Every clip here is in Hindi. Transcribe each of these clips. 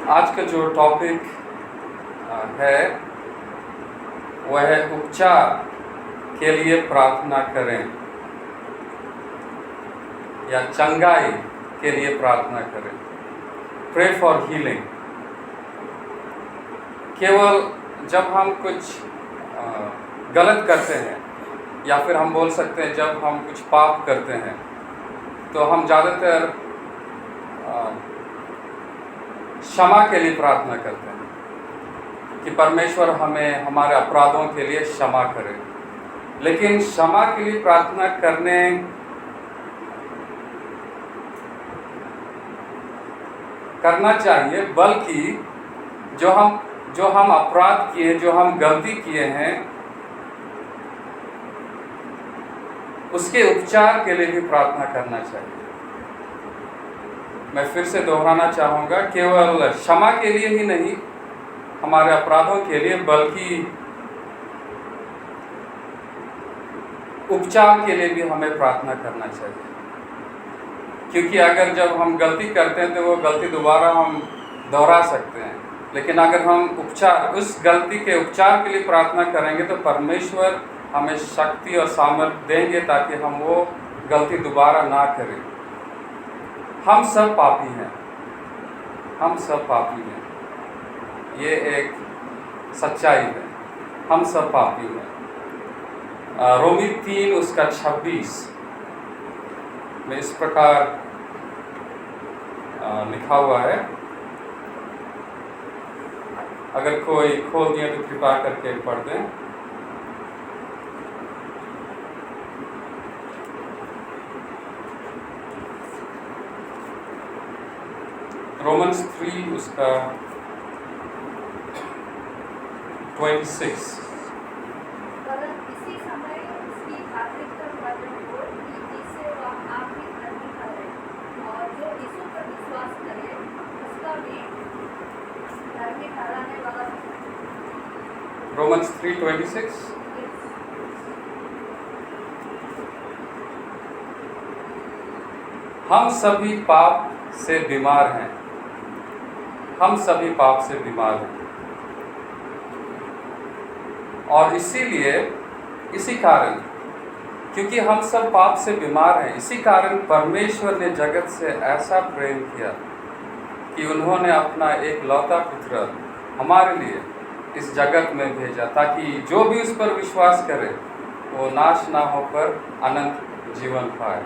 आज का जो टॉपिक है वह है उपचार के लिए प्रार्थना करें या चंगाई के लिए प्रार्थना करें। Pray for healing. केवल जब हम कुछ गलत करते हैं या फिर हम बोल सकते हैं जब हम कुछ पाप करते हैं तो हम ज़्यादातर क्षमा के लिए प्रार्थना करते हैं कि परमेश्वर हमें हमारे अपराधों के लिए क्षमा करे। लेकिन क्षमा के लिए प्रार्थना करना चाहिए, बल्कि जो हम अपराध किए, जो हम गलती किए हैं, उसके उपचार के लिए भी प्रार्थना करना चाहिए। मैं फिर से दोहराना चाहूँगा, केवल क्षमा के लिए ही नहीं, हमारे अपराधों के लिए, बल्कि उपचार के लिए भी हमें प्रार्थना करना चाहिए। क्योंकि अगर जब हम गलती करते हैं तो वो गलती दोबारा हम दोहरा सकते हैं, लेकिन अगर हम उस गलती के उपचार के लिए प्रार्थना करेंगे तो परमेश्वर हमें शक्ति और सामर्थ्य देंगे ताकि हम वो गलती दोबारा ना करें। हम सब पापी हैं, हम सब पापी हैं, ये एक सच्चाई है। हम सब पापी हैं। रोमी 3 उसका 26 में इस प्रकार लिखा हुआ है। अगर कोई खोल दिया तो कृपा करके पढ़ दें। रोमन्स 3 उसका 26। इसी समय उसकी खातिर कर वचन हो कि जिससे वह आपकी धर्मी करे, और जो यीशु पर विश्वास करे उसका भी धर्मी ठहराने वाला है। रोमन्स 3:26। हम सभी पाप से बीमार हैं, हम सभी पाप से बीमार हैं, और इसी कारण, क्योंकि हम सब पाप से बीमार हैं, इसी कारण परमेश्वर ने जगत से ऐसा प्रेम किया कि उन्होंने अपना एक लौता पुत्र हमारे लिए इस जगत में भेजा, ताकि जो भी उस पर विश्वास करे वो नाश ना होकर अनंत जीवन पाए।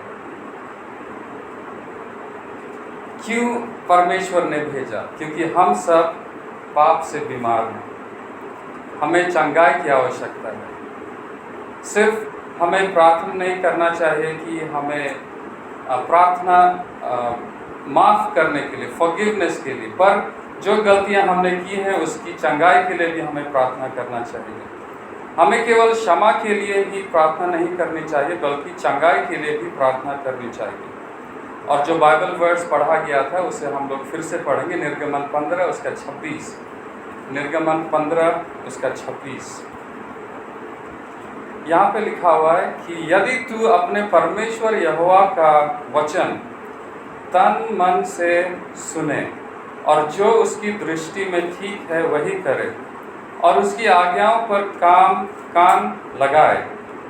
क्यों परमेश्वर ने भेजा? क्योंकि हम सब पाप से बीमार हैं, हमें चंगाई की आवश्यकता है। सिर्फ हमें प्रार्थना नहीं करना चाहिए कि हमें प्रार्थना माफ़ करने के लिए, फॉरगिवनेस के लिए, पर जो गलतियां हमने की हैं उसकी चंगाई के लिए भी हमें प्रार्थना करना चाहिए। हमें केवल क्षमा के लिए ही प्रार्थना नहीं करनी चाहिए, बल्कि चंगाई के लिए भी प्रार्थना करनी चाहिए। और जो बाइबल वर्ड्स पढ़ा गया था उसे हम लोग फिर से पढ़ेंगे। निर्गमन 15 उसका 26। निर्गमन 15 उसका 26। यहाँ पे लिखा हुआ है कि यदि तू अपने परमेश्वर यहोवा का वचन तन मन से सुने और जो उसकी दृष्टि में ठीक है वही करे, और उसकी आज्ञाओं पर कान लगाए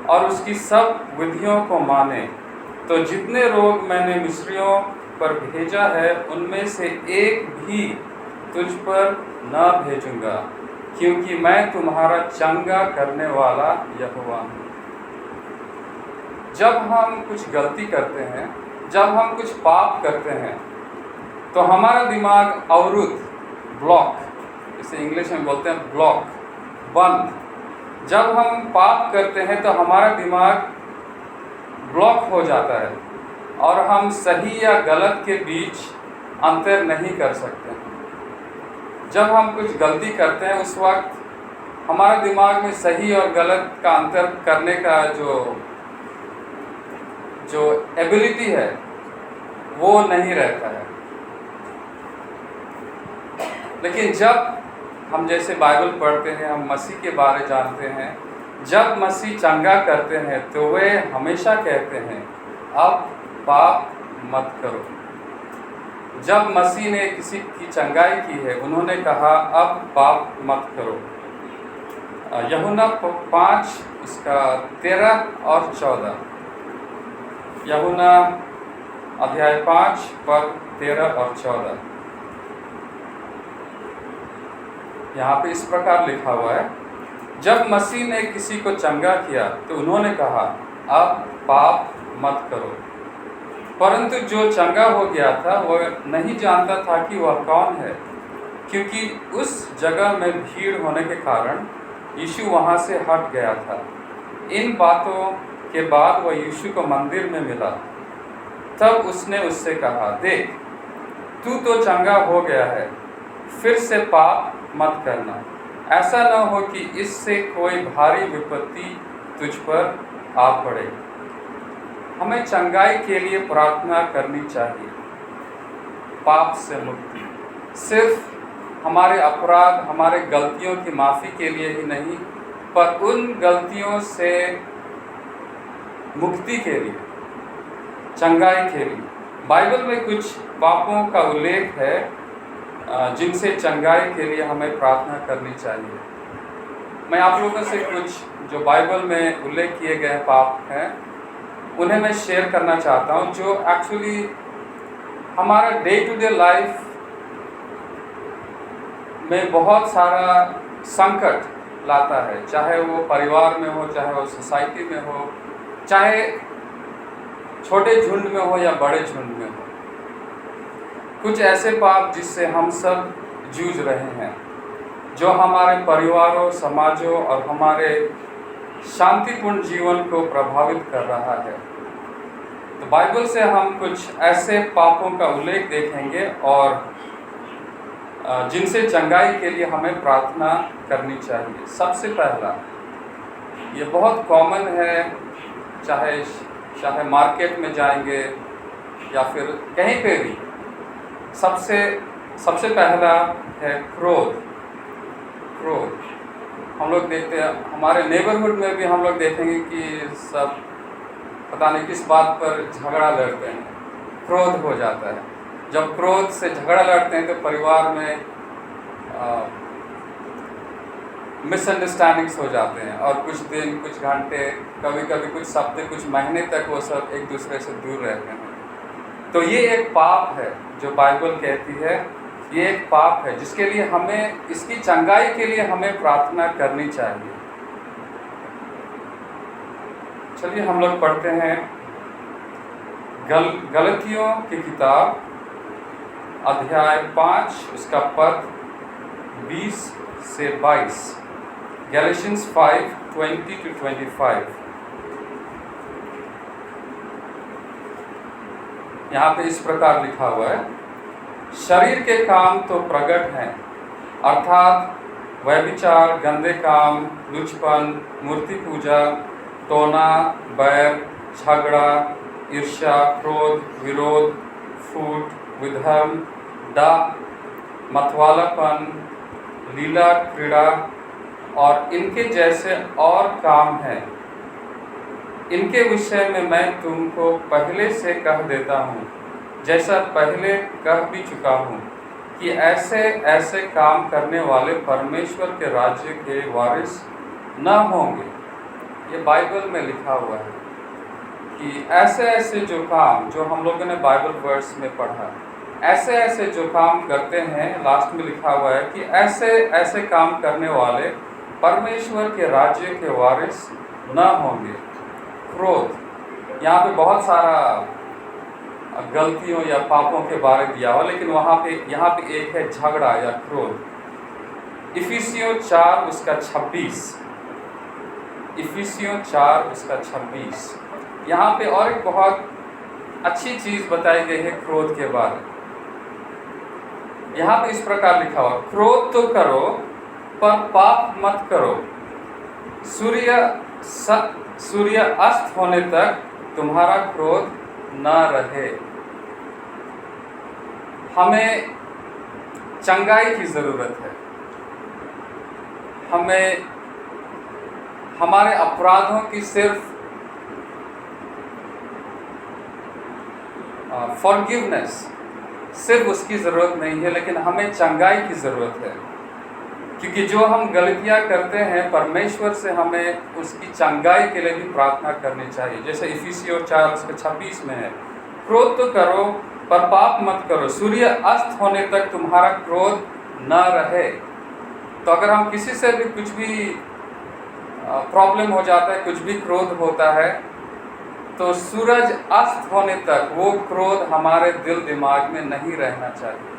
और उसकी सब विधियों को माने, तो जितने रोग मैंने मिस्रियों पर भेजा है उनमें से एक भी तुझ पर न भेजूंगा, क्योंकि मैं तुम्हारा चंगा करने वाला यहोवा हूँ। जब हम कुछ गलती करते हैं, जब हम कुछ पाप करते हैं, तो हमारा दिमाग अवरुद्ध, ब्लॉक, इसे इंग्लिश में बोलते हैं ब्लॉक, बंद। जब हम पाप करते हैं तो हमारा दिमाग ब्लॉक हो जाता है और हम सही या गलत के बीच अंतर नहीं कर सकते। जब हम कुछ गलती करते हैं उस वक्त हमारे दिमाग में सही और गलत का अंतर करने का जो एबिलिटी है वो नहीं रहता है। लेकिन जब हम जैसे बाइबल पढ़ते हैं, हम मसीह के बारे जानते हैं, जब मसीह चंगा करते हैं तो वे हमेशा कहते हैं अब पाप मत करो। जब मसीह ने किसी की चंगाई की है, उन्होंने कहा अब पाप मत करो। यूहन्ना 5 उसका 13 और 14। यूहन्ना अध्याय 5 पर 13 और 14। यहाँ पे इस प्रकार लिखा हुआ है, जब मसीह ने किसी को चंगा किया तो उन्होंने कहा अब पाप मत करो। परंतु जो चंगा हो गया था वह नहीं जानता था कि वह कौन है, क्योंकि उस जगह में भीड़ होने के कारण यीशु वहाँ से हट गया था। इन बातों के बाद वह यीशु को मंदिर में मिला। तब उसने उससे कहा, देख, तू तो चंगा हो गया है, फिर से पाप मत करना, ऐसा न हो कि इससे कोई भारी विपत्ति तुझ पर आ पड़े। हमें चंगाई के लिए प्रार्थना करनी चाहिए, पाप से मुक्ति, सिर्फ हमारे अपराध, हमारे गलतियों की माफ़ी के लिए ही नहीं, पर उन गलतियों से मुक्ति के लिए, चंगाई के लिए। बाइबल में कुछ पापों का उल्लेख है जिनसे चंगाई के लिए हमें प्रार्थना करनी चाहिए। मैं आप लोगों से कुछ जो बाइबल में उल्लेख किए गए पाप हैं उन्हें मैं शेयर करना चाहता हूं, जो एक्चुअली हमारा डे टू डे लाइफ में बहुत सारा संकट लाता है, चाहे वो परिवार में हो, चाहे वो सोसाइटी में हो, चाहे छोटे झुंड में हो या बड़े झुंड में हो। कुछ ऐसे पाप जिससे हम सब जूझ रहे हैं, जो हमारे परिवारों, समाजों और हमारे शांतिपूर्ण जीवन को प्रभावित कर रहा है। तो बाइबल से हम कुछ ऐसे पापों का उल्लेख देखेंगे और जिनसे चंगाई के लिए हमें प्रार्थना करनी चाहिए। सबसे पहला, ये बहुत कॉमन है, चाहे मार्केट में जाएंगे या फिर कहीं पे भी, सबसे पहला है क्रोध। हम लोग देखते हैं, हमारे नेबरहुड में भी हम लोग देखेंगे कि सब पता नहीं किस बात पर झगड़ा लड़ते हैं, क्रोध हो जाता है। जब क्रोध से झगड़ा लड़ते हैं तो परिवार में मिसअंडरस्टैंडिंग्स हो जाते हैं और कुछ दिन, कुछ घंटे, कभी कभी कुछ हफ्ते, कुछ महीने तक वो सब एक दूसरे से दूर रहते हैं। तो ये एक पाप है जो बाइबल कहती है, ये एक पाप है जिसके लिए हमें, इसकी चंगाई के लिए हमें प्रार्थना करनी चाहिए। चलिए हम लोग पढ़ते हैं गलतियों की किताब अध्याय 5 उसका पद 20 से 22। गैलेशियंस 5:20-25। यहाँ पे इस प्रकार लिखा हुआ है, शरीर के काम तो प्रकट हैं, अर्थात व्यभिचार, गंदे काम, लुचपन, मूर्ति पूजा, टोना, बैर, झगड़ा, ईर्ष्या, क्रोध, विरोध, फूट, विधर्म, डाह, मतवालापन, लीला क्रीड़ा और इनके जैसे और काम हैं। इनके विषय में मैं तुमको पहले से कह देता हूँ, जैसा पहले कह भी चुका हूँ, कि ऐसे ऐसे काम करने वाले परमेश्वर के राज्य के वारिस न होंगे। ये बाइबल में लिखा हुआ है कि ऐसे ऐसे जो काम, जो हम लोगों ने बाइबल वर्स में पढ़ा, ऐसे ऐसे जो काम करते हैं, लास्ट में लिखा हुआ है कि ऐसे ऐसे काम करने वाले परमेश्वर के राज्य के वारिस न होंगे। क्रोध, यहाँ पे बहुत सारा गलतियों या पापों के बारे में दिया हुआ, लेकिन यहाँ पे एक है झगड़ा या क्रोध। इफिसियों 4 उसका 26। इफिसियों 4 उसका 26। यहाँ पे और एक बहुत अच्छी चीज़ बताई गई है क्रोध के बारे में। यहाँ पे इस प्रकार लिखा हुआ, क्रोध तो करो पर पाप मत करो। सूर्य अस्त होने तक तुम्हारा क्रोध न रहे। हमें चंगाई की ज़रूरत है। हमें हमारे अपराधों की सिर्फ फॉरगिवनेस, सिर्फ उसकी ज़रूरत नहीं है, लेकिन हमें चंगाई की ज़रूरत है। क्योंकि जो हम गलतियां करते हैं, परमेश्वर से हमें उसकी चंगाई के लिए भी प्रार्थना करनी चाहिए। जैसे इफिसियों 4:26 में है, क्रोध तो करो पर पाप मत करो, सूर्य अस्त होने तक तुम्हारा क्रोध न रहे। तो अगर हम किसी से भी कुछ भी प्रॉब्लम हो जाता है, कुछ भी क्रोध होता है, तो सूरज अस्त होने तक वो क्रोध हमारे दिल दिमाग में नहीं रहना चाहिए।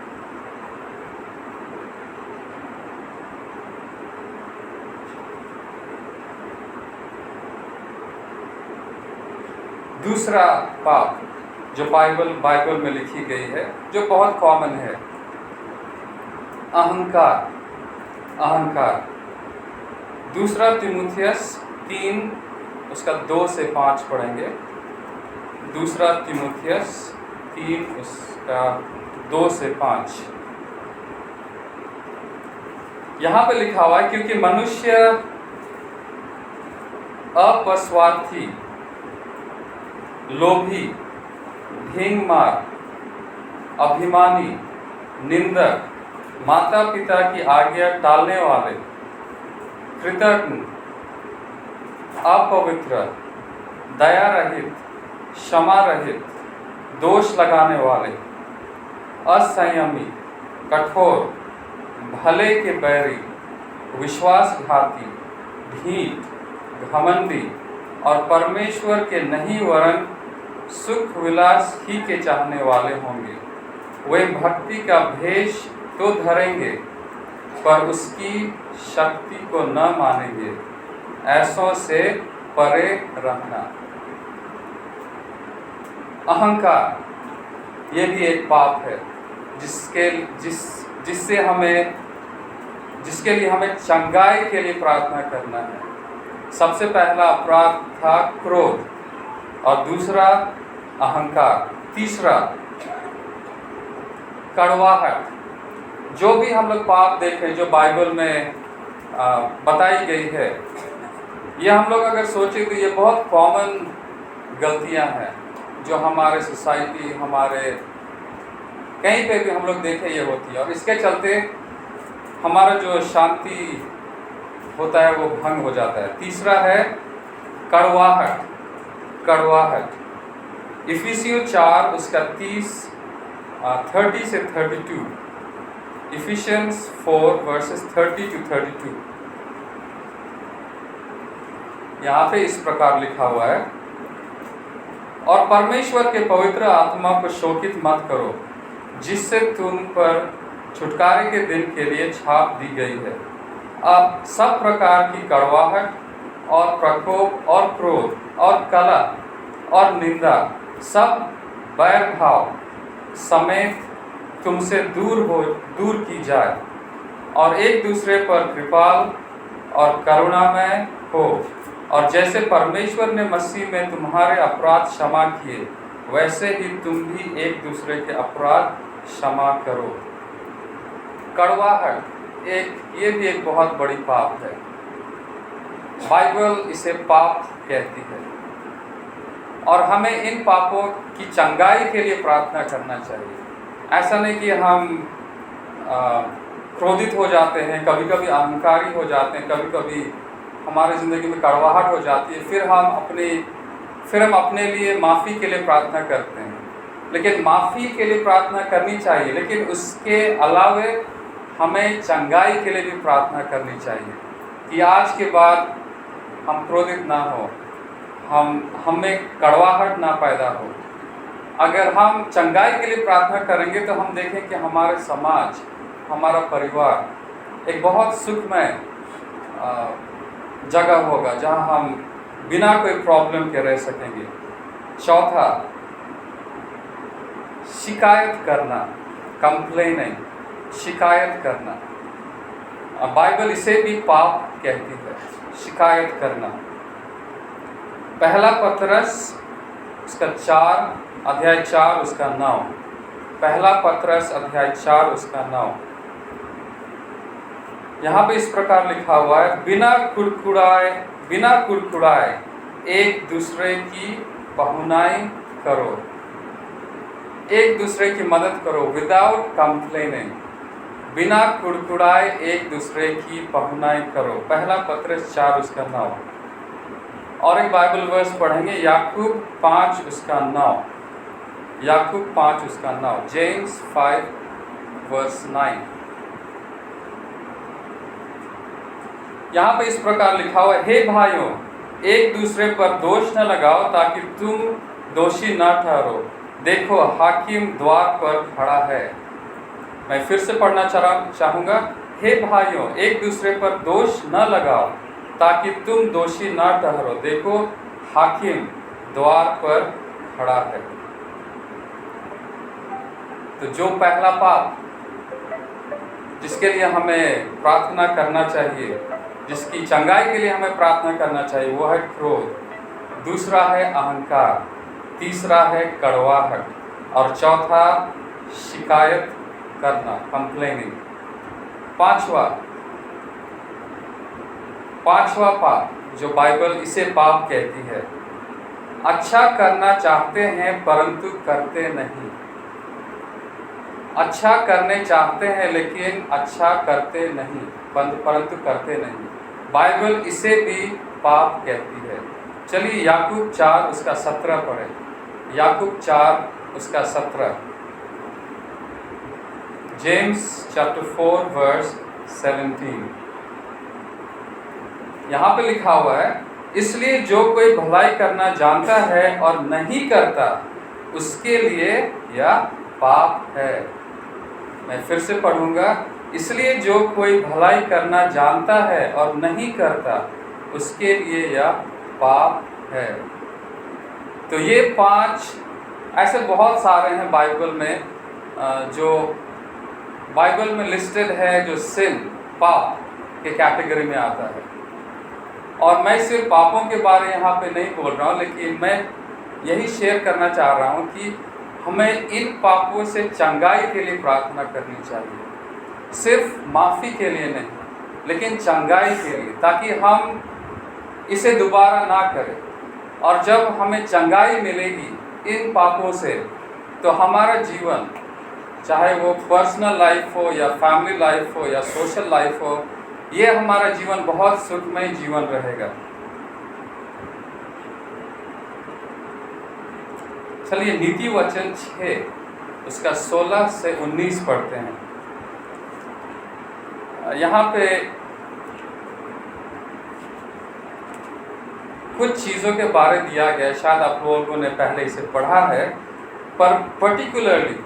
दूसरा पाप जो बाइबल में लिखी गई है, जो बहुत कॉमन है, अहंकार। अहंकार 2 तीमुथियुस 3 उसका 2 से 5 पढ़ेंगे। 2 तीमुथियुस 3 उसका 2 से 5 यहाँ पे लिखा हुआ है, क्योंकि मनुष्य अपस्वार्थी, लोभी, ढींगमार, अभिमानी, निंदक, माता पिता की आज्ञा टालने वाले, कृतघ्न, अपवित्र, दया रहित, क्षमा रहित, दोष लगाने वाले, असंयमी, कठोर, भले के बैरी, विश्वासघाती, ढीठ, घमंडी और परमेश्वर के नहीं वरन सुख विलास ही के चाहने वाले होंगे। वे भक्ति का भेष तो धरेंगे पर उसकी शक्ति को न मानेंगे। ऐसों से परे रहना। अहंकार ये भी एक पाप है जिसके लिए हमें चंगाई के लिए प्रार्थना करना है। सबसे पहला अपराध था क्रोध, और दूसरा अहंकार, तीसरा कड़वाहट। जो भी हम लोग पाप देखें जो बाइबल में बताई गई है, ये हम लोग अगर सोचें तो ये बहुत कॉमन गलतियां हैं जो हमारे सोसाइटी, हमारे कहीं पे भी हम लोग देखें ये होती है, और इसके चलते हमारा जो शांति होता है वो भंग हो जाता है। तीसरा है कड़वाहट। कड़वाहट इफिसियों 4 उसका 30 से 32, इफिशियंस 4 वर्सेस 30 to 32। यहाँ पे इस प्रकार लिखा हुआ है, और परमेश्वर के पवित्र आत्मा को शोकित मत करो, जिससे तुम पर छुटकारे के दिन के लिए छाप दी गई है। अब सब प्रकार की कड़वाहट और प्रकोप और क्रोध और कलह और निंदा सब बैर भाव समेत तुमसे दूर की जाए, और एक दूसरे पर कृपाल और करुणामय हो। और जैसे परमेश्वर ने मसीह में तुम्हारे अपराध क्षमा किए, वैसे ही तुम भी एक दूसरे के अपराध क्षमा करो। कड़वाहट ये भी एक बहुत बड़ी पाप है। बाइबल इसे पाप कहती है, और हमें इन पापों की चंगाई के लिए प्रार्थना करना चाहिए। ऐसा नहीं कि हम क्रोधित हो जाते हैं, कभी कभी अहंकारी हो जाते हैं, कभी कभी हमारी ज़िंदगी में कड़वाहट हो जाती है, फिर हम अपने लिए माफ़ी के लिए प्रार्थना करते हैं। लेकिन माफ़ी के लिए प्रार्थना करनी चाहिए, लेकिन उसके अलावे हमें चंगाई के लिए भी प्रार्थना करनी चाहिए कि आज के बाद हम क्रोधित ना हो, हमें कड़वाहट ना पैदा हो। अगर हम चंगाई के लिए प्रार्थना करेंगे तो हम देखें कि हमारे समाज, हमारा परिवार एक बहुत सुखमय जगह होगा, जहां हम बिना कोई प्रॉब्लम के रह सकेंगे। चौथा, शिकायत करना, कंप्लेनिंग, शिकायत करना। बाइबल इसे भी पाप कहती है, शिकायत करना। पहला पतरस उसका 4 अध्याय 4 उसका 9। पहला पतरस अध्याय 4 उसका 9। यहाँ पे इस प्रकार लिखा हुआ है, बिना कुड़कुड़ाए एक दूसरे की बहुनाई करो। एक दूसरे की मदद करो विदाउट कंप्लेनिंग, बिना कुड़कुड़ाए एक दूसरे की पहुनाई करो। पहला पत्रस 4 उसका 9। और एक बाइबल वर्स पढ़ेंगे याकूब 5 उसका 9। याकूब 5 उसका 9, जेम्स 5 वर्स 9। यहाँ पे इस प्रकार लिखा हुआ है, हे भाइयों एक दूसरे पर दोष न लगाओ ताकि तुम दोषी न ठहरो। देखो हाकिम द्वार पर खड़ा है। मैं फिर से पढ़ना चाहूँगा, हे भाइयों एक दूसरे पर दोष न लगाओ ताकि तुम दोषी न ठहरो। देखो हाकिम द्वार पर खड़ा है। तो जो पहला पाप जिसके लिए हमें प्रार्थना करना चाहिए, जिसकी चंगाई के लिए हमें प्रार्थना करना चाहिए, वो है क्रोध। दूसरा है अहंकार, तीसरा है कड़वाहट, और चौथा शिकायत करना, कंप्लेनिंग। पांचवा पाप जो बाइबल इसे पाप कहती है, अच्छा करना चाहते हैं परंतु करते नहीं। अच्छा करने चाहते हैं लेकिन अच्छा करते नहीं, परंतु करते नहीं। बाइबल इसे भी पाप कहती है। चलिए याकूब 4 उसका 17 पढ़े। याकूब 4 उसका 17। James chapter 4 verse 17। यहाँ पे लिखा हुआ है, इसलिए जो कोई भलाई करना जानता है और नहीं करता उसके लिए यह पाप है। मैं फिर से पढ़ूंगा, इसलिए जो कोई भलाई करना जानता है और नहीं करता उसके लिए यह पाप है। तो ये 5 ऐसे बहुत सारे हैं बाइबल में, जो बाइबल में लिस्टेड है, जो सिन पाप के कैटेगरी में आता है। और मैं सिर्फ पापों के बारे यहाँ पे नहीं बोल रहा हूँ, लेकिन मैं यही शेयर करना चाह रहा हूँ कि हमें इन पापों से चंगाई के लिए प्रार्थना करनी चाहिए। सिर्फ माफ़ी के लिए नहीं, लेकिन चंगाई के लिए, ताकि हम इसे दोबारा ना करें। और जब हमें चंगाई मिलेगी इन पापों से, तो हमारा जीवन, चाहे वो पर्सनल लाइफ हो या फैमिली लाइफ हो या सोशल लाइफ हो, ये हमारा जीवन बहुत सुखमय जीवन रहेगा। चलिए नीति वचन 6 उसका 16 से 19 पढ़ते हैं। यहाँ पे कुछ चीज़ों के बारे दिया गया, शायद आप लोगों ने पहले इसे पढ़ा है, पर पर्टिकुलरली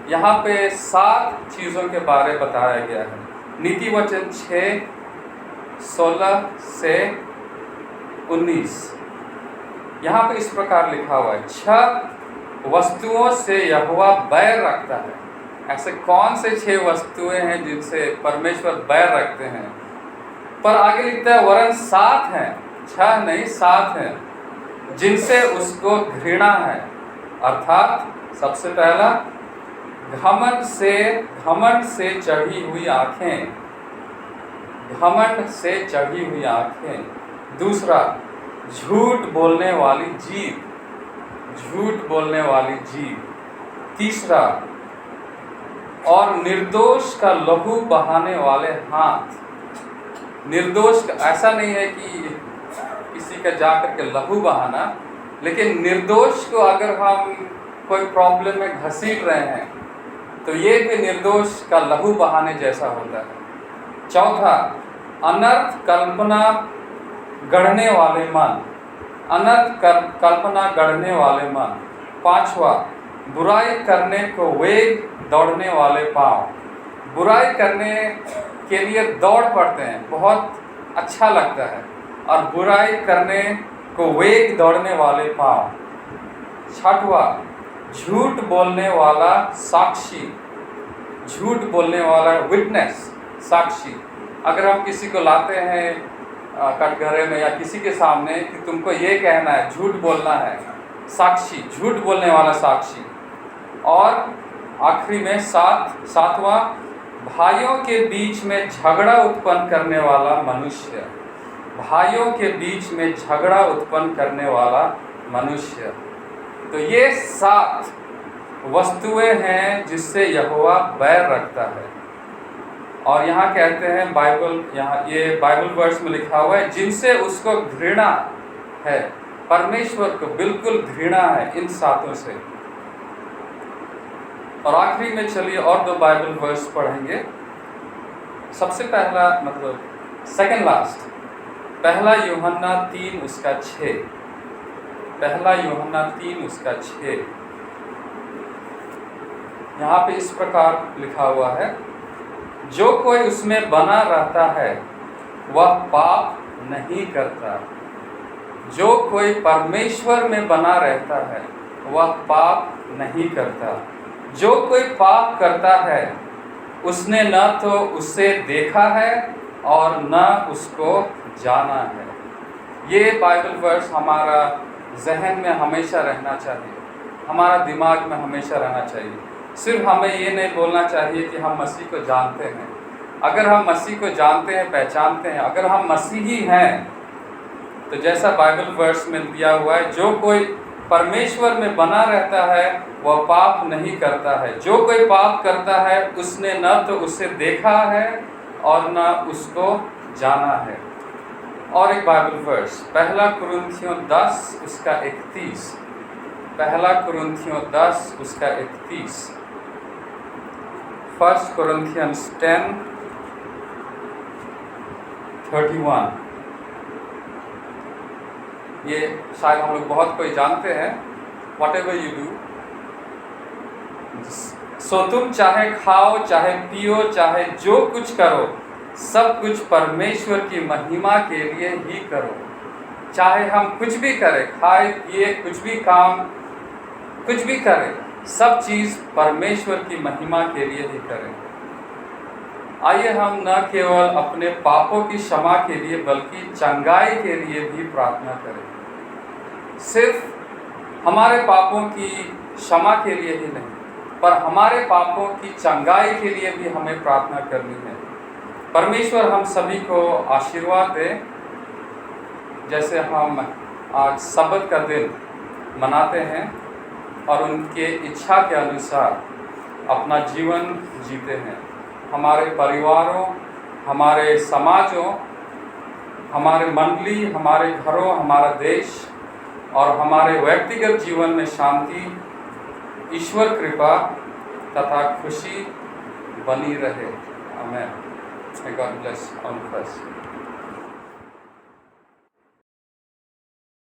यहाँ पे 7 चीज़ों के बारे बताया गया है। नीति वचन 6 16 से 19। यहाँ पे इस प्रकार लिखा हुआ है, 6 वस्तुओं से यहोवा बैर रखता है। ऐसे कौन से 6 वस्तुएं हैं जिनसे परमेश्वर बैर रखते हैं? पर आगे लिखता है, वरन 7 हैं, 6 नहीं 7 हैं जिनसे उसको घृणा है। अर्थात सबसे पहला, घमंड से चढ़ी हुई आंखें, घमंड से चढ़ी हुई आंखें। दूसरा, झूठ बोलने वाली जीभ, झूठ बोलने वाली जीभ। तीसरा, और निर्दोष का लहू बहाने वाले हाथ। निर्दोष का ऐसा नहीं है कि किसी का जाकर के लहू बहाना, लेकिन निर्दोष को अगर हम कोई प्रॉब्लम में घसीट रहे हैं तो ये भी निर्दोष का लहू बहाने जैसा होता है। चौथा, अनर्थ कल्पना गढ़ने वाले मन, अनर्थ कल्पना गढ़ने वाले मन। पांचवा, बुराई करने को वेग दौड़ने वाले पाँव। बुराई करने के लिए दौड़ पड़ते हैं, बहुत अच्छा लगता है, और बुराई करने को वेग दौड़ने वाले पाँव। छठवा, झूठ बोलने वाला साक्षी, झूठ बोलने वाला विटनेस, साक्षी। अगर हम किसी को लाते हैं कटघरे में या किसी के सामने कि तुमको ये कहना है, झूठ बोलना है, साक्षी, झूठ बोलने वाला साक्षी। और आखिरी में सातवां, भाइयों के बीच में झगड़ा उत्पन्न करने वाला मनुष्य, भाइयों के बीच में झगड़ा उत्पन्न करने वाला मनुष्य। तो ये 7 वस्तुएं हैं जिससे यहोवा बैर रखता है। और यहाँ कहते हैं यहाँ ये बाइबल वर्स में लिखा हुआ है, जिनसे उसको घृणा है। परमेश्वर को बिल्कुल घृणा है इन सातों से। और आखिरी में चलिए और 2 बाइबल वर्स पढ़ेंगे। सबसे पहला सेकंड लास्ट, 1 यूहन्ना 3 उसका 6। 1 यूहन्ना 3 उसका 6। यहाँ पे इस प्रकार लिखा हुआ है, जो कोई उसमें बना रहता है वह पाप नहीं करता। जो कोई परमेश्वर में बना रहता है वह पाप नहीं करता। जो कोई पाप करता है उसने न तो उसे देखा है और न उसको जाना है। ये बाइबल वर्स हमारा जहन में हमेशा रहना चाहिए, हमारा दिमाग में हमेशा रहना चाहिए। सिर्फ हमें ये नहीं बोलना चाहिए कि हम मसीह को जानते हैं। अगर हम मसीह को जानते हैं, पहचानते हैं, अगर हम मसीही हैं, तो जैसा बाइबल वर्स में दिया हुआ है, जो कोई परमेश्वर में बना रहता है वह पाप नहीं करता है। जो कोई पाप करता है उसने न तो उसे देखा है और न उसको जाना है। और एक बाइबल वर्स 1 कुरिन्थियों 10 उसका 31। 1 कुरिन्थियों 10 उसका 31। 1 Corinthians 10:31। ये शायद हम लोग बहुत कोई जानते हैं। Whatever you do, सो तुम चाहे खाओ, चाहे पियो, चाहे जो कुछ करो, सब कुछ परमेश्वर की महिमा के लिए ही करो। चाहे हम कुछ भी करें, खाए पिए, कुछ भी काम, कुछ भी करें, सब चीज़ परमेश्वर की महिमा के लिए ही करें। आइए हम न केवल अपने पापों की क्षमा के लिए बल्कि चंगाई के लिए भी प्रार्थना करें। सिर्फ हमारे पापों की क्षमा के लिए ही नहीं, पर हमारे पापों की चंगाई के लिए भी हमें प्रार्थना करनी है। परमेश्वर हम सभी को आशीर्वाद दे। जैसे हम आज सब्त का दिन मनाते हैं और उनके इच्छा के अनुसार अपना जीवन जीते हैं, हमारे परिवारों, हमारे समाजों, हमारे मंडली, हमारे घरों, हमारा देश और हमारे व्यक्तिगत जीवन में शांति, ईश्वर कृपा तथा खुशी बनी रहे। आमीन। May God bless all of us.